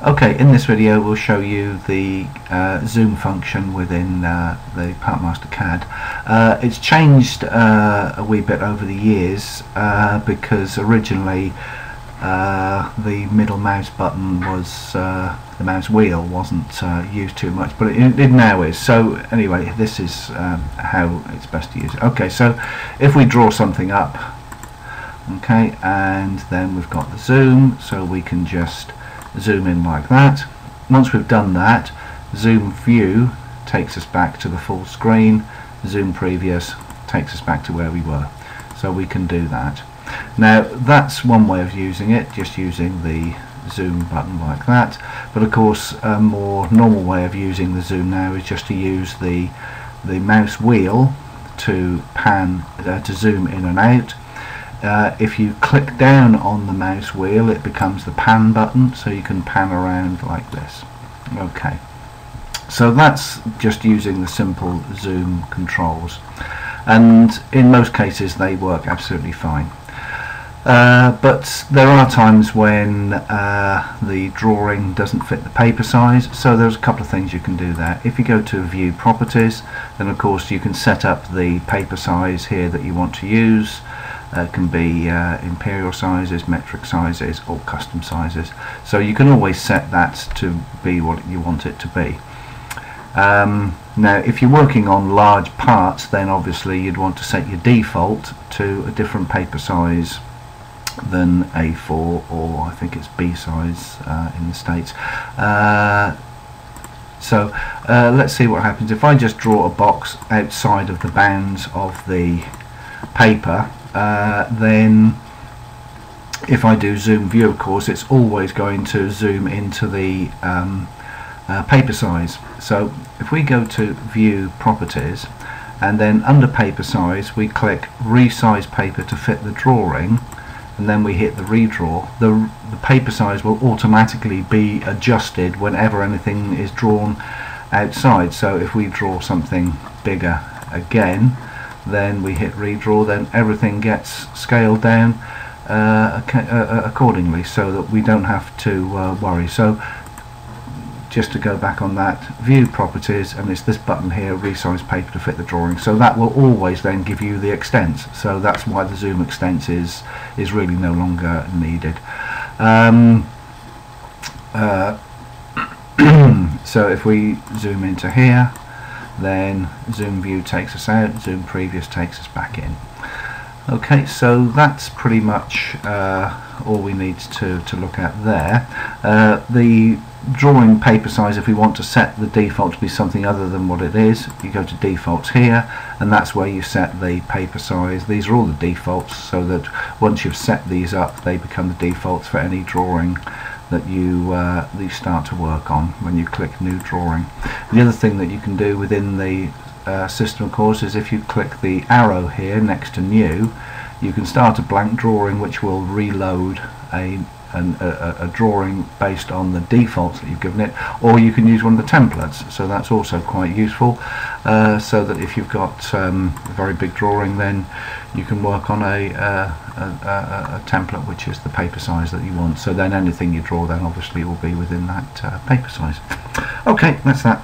Okay, in this video we'll show you the zoom function within the PartMaster CAD. It's changed a wee bit over the years because originally the middle mouse button was the mouse wheel wasn't used too much, but it now is. So anyway, this is how it's best to use it. Okay, so if we draw something up, okay, and then we've got the zoom, so we can just zoom in like that. Once we've done that, zoom view takes us back to the full screen, zoom previous takes us back to where we were. So we can do that. Now that's one way of using it, just using the zoom button like that, but of course a more normal way of using the zoom now is just to use the mouse wheel to pan to zoom in and out. If you click down on the mouse wheel, it becomes the pan button, so you can pan around like this. Okay, so that's just using the simple zoom controls, and in most cases they work absolutely fine. But there are times when the drawing doesn't fit the paper size, so there's a couple of things you can do there. If you go to View Properties, then of course you can set up the paper size here that you want to use. It can be imperial sizes, metric sizes, or custom sizes, so you can always set that to be what you want it to be. Now if you're working on large parts, then obviously you'd want to set your default to a different paper size than A4, or I think it's B size in the States. So let's see what happens if I just draw a box outside of the bounds of the paper. Then if I do zoom view, of course it's always going to zoom into the paper size. So if we go to View Properties, and then under paper size we click resize paper to fit the drawing, and then we hit the redraw, the paper size will automatically be adjusted whenever anything is drawn outside. So if we draw something bigger again, then we hit redraw, then everything gets scaled down accordingly, so that we don't have to worry. So just to go back on that, View Properties, and it's this button here, resize paper to fit the drawing, so that will always then give you the extents. So that's why the zoom extents is really no longer needed. So if we zoom into here, then zoom view takes us out, zoom previous takes us back in. Okay, so that's pretty much all we need to look at there. The drawing paper size, if we want to set the default to be something other than what it is, you go to defaults here, and that's where you set the paper size. These are all the defaults, so that once you've set these up, they become the defaults for any drawing that you start to work on when you click New Drawing. The other thing that you can do within the system, of course, is if you click the arrow here next to New, you can start a blank drawing which will reload a drawing based on the defaults that you've given it, or you can use one of the templates, so that's also quite useful, so that if you've got a very big drawing, then you can work on a template which is the paper size that you want, so then anything you draw then obviously will be within that paper size. Okay, that's that.